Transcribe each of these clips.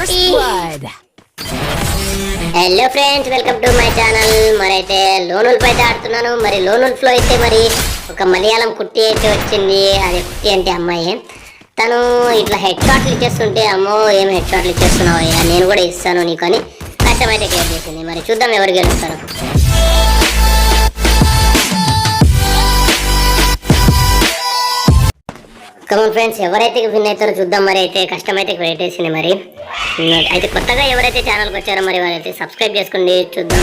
కొట్టి. Hello friends, welcome to my channel. మరైతే లోనుల్ఫ్ అయితే ఆడుతున్నాను. మరి లోనుల్ఫ్ లో అయితే మరి ఒక మలయాళం కుట్టి అయితే వచ్చింది. అది కుట్టి అంటే అమ్మాయి. తను ఇట్లా హెడ్ షాట్లు ఇచ్చేస్తుంటే, అమ్మో ఏం హెడ్ షాట్లు ఇచ్చేస్తున్నావు అయ్యా, నేను కూడా ఇస్తాను నీకు అని కష్టమైతే క్రియేట్ చేసింది. మరి చూద్దాం ఎవరు గెలుస్తారు. కమన్ ఫ్రెండ్స్, ఎవరైతే విన్ అవుతారో చూద్దాం. మరి అయితే కష్టమైతే క్రియేట్ చేసింది. మరి అయితే కొత్తగా ఎవరైతే ఛానల్కి వచ్చారో మరి వారైతే సబ్స్క్రైబ్ చేసుకోండి. చూద్దాం.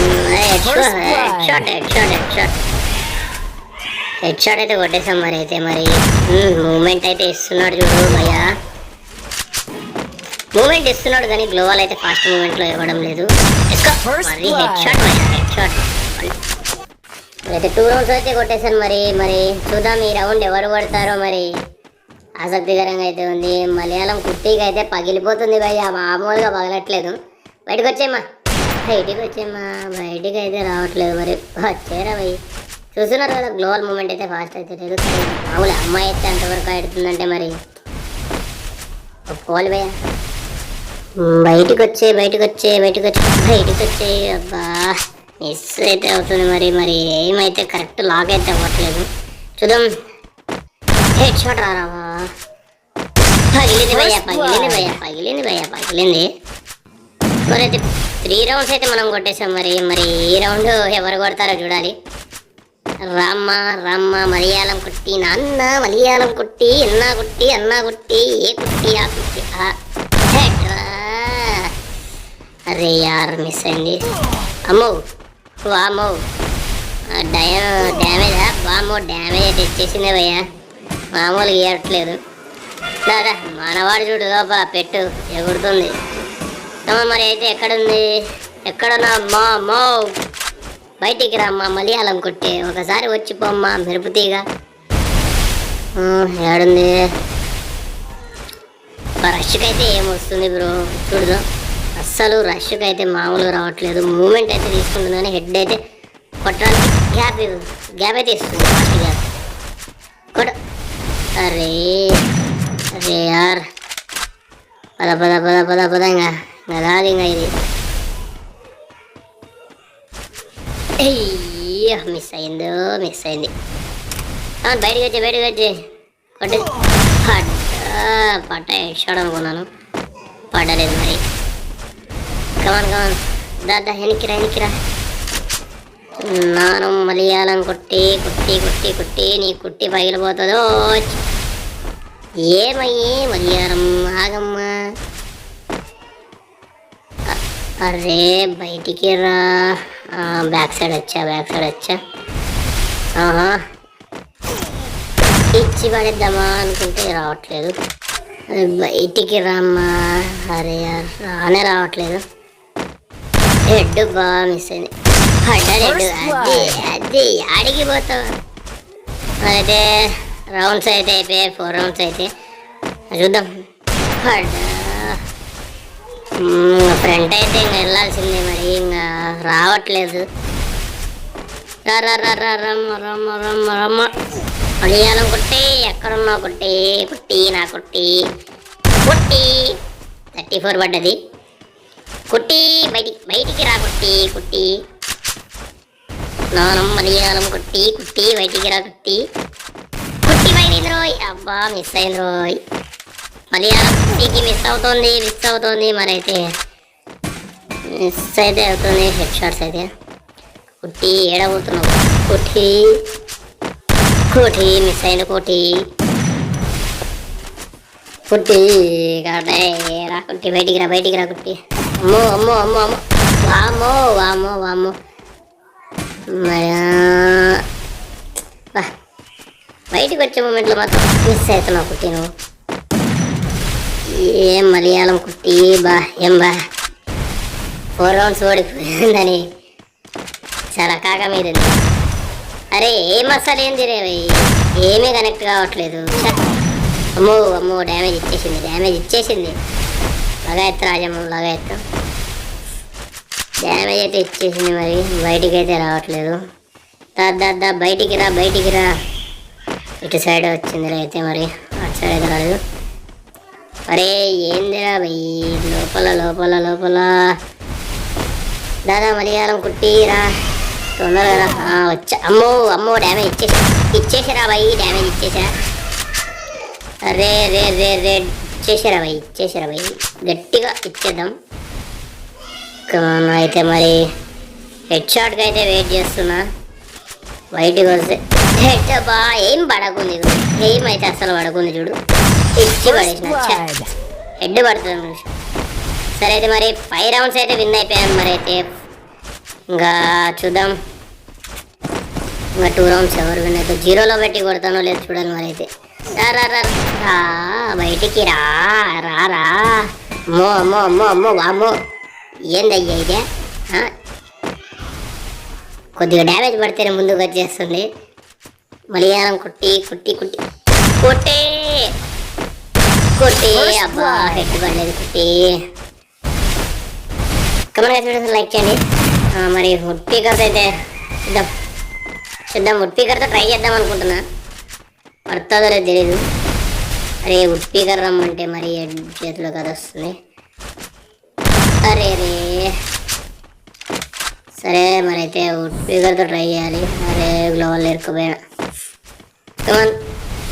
హెడ్ షాట్ అయితే కొట్టేసాం. మరి అయితే మరి మూమెంట్ అయితే ఇస్తున్నాడు చూడు భయ్యా. మూమెంట్ ఇస్తున్నాడు కానీ గ్లోవాల్ అయితే ఫాస్ట్ మూమెంట్లో ఇవ్వడం లేదు. మరి హెడ్ షాట్ హెడ్ షాట్ అయితే 2 రౌండ్స్ అయితే కొట్టేశాను. మరి చూద్దాం ఈ రౌండ్ ఎవరు పడతారో. మరి ఆసక్తికరంగా అయితే ఉంది. మలయాళం కుట్టికి అయితే పగిలిపోతుంది భయ్య, మామూలుగా పగలట్లేదు. బయటకు వచ్చేమ్మా, బయటికి అయితే రావట్లేదు. మరి వచ్చేరా భయ్, చూస్తున్నారు కదా గ్లోబల్ మూమెంట్ అయితే ఫాస్ట్ అయితే లేదు. మామూలు అమ్మాయి అయితే అంతవరకు ఆడుతుందంటే మరి ఒప్పుకోవాలి భయ్య. బయటకు వచ్చే అబ్బా మిస్ అయితే అవుతుంది. మరి ఏమైతే కరెక్ట్ లాగ్ అయితే అవ్వట్లేదు. చూద్దాం. హెడ్ షాట్ రారావా, పగిలింది భయ్యా. మరి అయితే 3 రౌండ్స్ అయితే మనం కొట్టేసాం. మరి ఈ రౌండ్ ఎవరు కొడతారో చూడాలి. రామ్మ మలయాళం కుట్టి, నాన్న మలయాళం కుట్టి, అన్నా కుట్టి ఏ కుట్టి ఆ కుట్టి అరే యార్ మిస్ అయింది. అమ్మో వామో డ్యామేజా, వామో డ్యామేజ్ అయితే ఇచ్చేసిందే భయ్యా, మామూలుగా ఇవ్వట్లేదు. దాదా మనవాడు చూడు లోపల పెట్టు ఎగురుతుంది. మరి అయితే ఎక్కడున్నా మా బయటికి రామ్మా మలయాళం కొట్టే, ఒకసారి వచ్చిపోమ్మా మెరుపుతీగా. ఏడుంది రష్కి అయితే ఏమొస్తుంది బ్రో చూడదు. అస్సలు రష్కి అయితే మామూలుగా రావట్లేదు. మూమెంట్ అయితే తీసుకుంటుంది కానీ హెడ్ అయితే కొట్టడానికి గ్యాప్ అయితే ఇస్తుంది. ఫస్ట్ గ్యాప్ కొట్ట. అరే యార్ పద ఇంకా రాదు ఇంకా ఇది. అయ్యో మిస్ అయింది. బయటకు వచ్చి కొట్టి పట్ట హెడ్ అనుకున్నాను, పడలేదు. మరి కమాన్ దాదా వెనక్కిరా. నాను మలయాళం కుట్టి నీ కుట్టి పగిలిపోతుందో. ఏమయ్యే మలయాళం ఆగమ్మా. అరే బయటికి రా. బ్యాక్ సైడ్ వచ్చా. ఇచ్చి పడేద్దామా అనుకుంటే రావట్లేదు. బయటికి రామ్మా. అరే రానే రావట్లేదు. హెడ్ బాగా మిస్ అయింది. అది ఆడిగిపోతావు. అయితే రౌండ్స్ అయితే అయిపోయాయి, 4 రౌండ్స్ అయితే చూద్దాం. ఫ్రంట్ అయితే ఇంకా వెళ్ళాల్సిందే. మరి ఇంకా రావట్లేదు. రమ్మ మలయాళం కుట్టి, ఎక్కడున్నావు కుట్టి నా కుట్టి 34 పడ్డది. కుట్టి బయటికి రా కుట్టి. నానం మలయాళం కుట్టి బయటికి రా కుట్టి బయటికి రోయ్. అబ్బా మిస్ అయింది రోయ్. మలయాళం కుట్టికి మిస్ అవుతుంది. మరి అయితే మిస్ అయితే అవుతుంది. హెడ్ షాట్స్ అయితే కుట్టి ఏడబోతున్నావు. కుట్టి మిస్ అయింది. కుట్టి రా కుట్టి బయటికి రా కుట్టి. అమ్మో వామో బయటకు వచ్చే మూమెంట్లో మాత్రం మిస్ అవుతున్నావు కుట్టి నువ్వు. ఏం మలయాళం కుట్టి ఏం 4 రౌండ్స్ ఓడిపోయిందని చాలా కాక మీద. అరే ఏం అసలు ఏం తిరేవి, ఏమీ కనెక్ట్ కావట్లేదు. అమ్మో డ్యామేజ్ ఇచ్చేసింది. లగాయత్తు రాజమ్మ లగాయత్తు డ్యామేజ్ అయితే ఇచ్చేసింది. మరి బయటికి అయితే రావట్లేదు. బయటికి రా. ఇటు సైడ్ వచ్చింది అయితే మరి అటు సైడ్ అయితే రాలేదు. అరే ఏందిరా భయ్, లోపల లోపల లోపల దాదా మలయాళం కుట్టిరా తొందరగా రా. వచ్చా. అమ్మో అమ్మో డ్యామేజ్ ఇచ్చేసారా భయ్, డ్యామేజ్ ఇచ్చేసా. అరే రే రే రే ఇచ్చేసారా భయ్ గట్టిగా ఇచ్చేద్దాం. అయితే మరి హెడ్ షాట్కి అయితే వెయిట్ చేస్తున్నా. బయటికి వస్తే హెడ్ బా ఏం పడకుంది, ఏం అయితే అసలు పడకుంది చూడు, ఇచ్చి పడేసిన హెడ్ పడుతుంది. సరే అయితే మరి 5 రౌండ్స్ అయితే విన్ అయిపోయాను. మరి అయితే ఇంకా చూద్దాం, ఇంకా 2 రౌండ్స్ ఎవరు విన్ అయితే 0లో పెట్టి కొడతానో లేదు చూడాలి. మరి అయితే రా బయటికి రా రా రా. అమ్మో అమ్మో అమ్మో అమ్మో వామ్మో ఏందయ్యా ఇదే, కొద్దిగా డ్యామేజ్ పడితేనే ముందుకు వచ్చేస్తుంది. మలయాళం కుట్టి కుట్టి కుట్టి కొట్టే కొట్టే అబ్బా హెడ్ పడలేదు కుట్టి. కమెంట్ లైక్ చేయండి. మరి వుడ్ పీకర్స్ అయితే చూద్దాం వుడ్ పీకర్తో ట్రై చేద్దాం అనుకుంటున్నా, పడుతుందో లేదు తెలీదు. అరే వుడ్ స్పీకర్ రమ్మంటే మరి చేతిలో కదా వస్తుంది. అరే రే సరే మరి అయితే వుడ్ స్పీకర్తో ట్రై చేయాలి. అరే గ్లోవల్ ఇరుక్కుపోయినా. కమాన్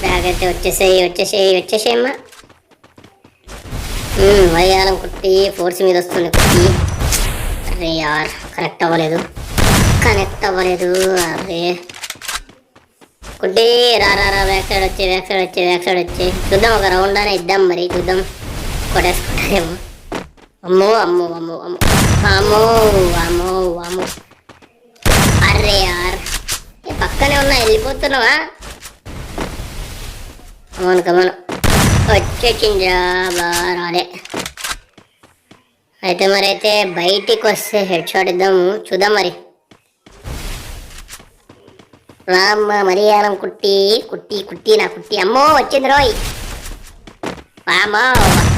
బ్యాగ్ అయితే వచ్చేసేయమ్మా. వయ్యాలం కుట్టి ఫోర్స్ మీద వస్తుంది కుట్టి. అరే యార్ కనెక్ట్ అవ్వలేదు. అరే కుట్టి రా బ్యాక్ సైడ్ వచ్చి చూద్దాం, ఒక రౌండ్ అనే ఇద్దాం. మరి చూద్దాం కొట్టేసుకుంటారేమో. అమ్మో అమ్మో అమ్మో అమ్మో అమ్మో అమ్మో అమ్మో. అరే యార్ పక్కనే ఉన్నా, వెళ్ళిపోతున్నావా? కమను వచ్చేసిందా బా రాలే. అయితే మరి అయితే బయటికి వస్తే హెడ్ షాట్ ఇద్దాము, చూద్దాం మరి. రామ్మ మలయాళం కుట్టి కుట్టి కుట్టి నా కుట్టి. అమ్మో వచ్చింది రోయ్. వామో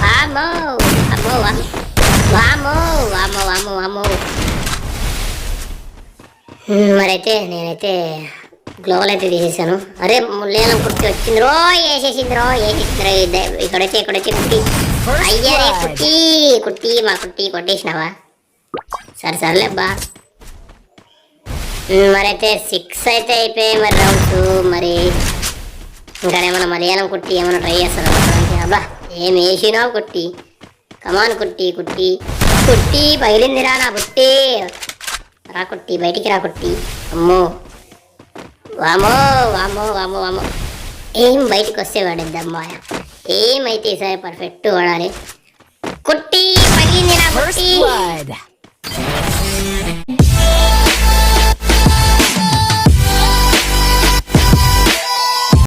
వామో అమ్మో వామో వామో వామో వామో. మరైతే నేనైతే గ్లోవల్ అయితే తీసేసాను. అరే మలయాళం కుట్టి వచ్చింది రో, వేసేసింది రో. ఇక్కడ వచ్చి కుట్టి. అయ్యరే కుట్టి మా కుట్టి కొట్టేసినావా? సరేలే బా. మరైతే 6 అయితే అయిపోయాయి మరి రౌండ్స్. మరి ఇంకా ఏమైనా మలయాళం కుట్టి ఏమైనా ట్రై చేస్తాను. అబ్బా ఏం వేసినావు కుట్టి. కమాన్ కుట్టి కుట్టి కుట్టి పగిలిందిరా నా కుట్టి. రా కుట్టి బయటికి రా కుట్టి. అమ్మో వామో వామో వామో వామో. ఏం బయటికి వస్తే వాడిద్దమ్మా. ఏమైతే ఈసారి పర్ఫెక్ట్ వాడాలి. కుట్టి పగిలింది నా కుట్టి.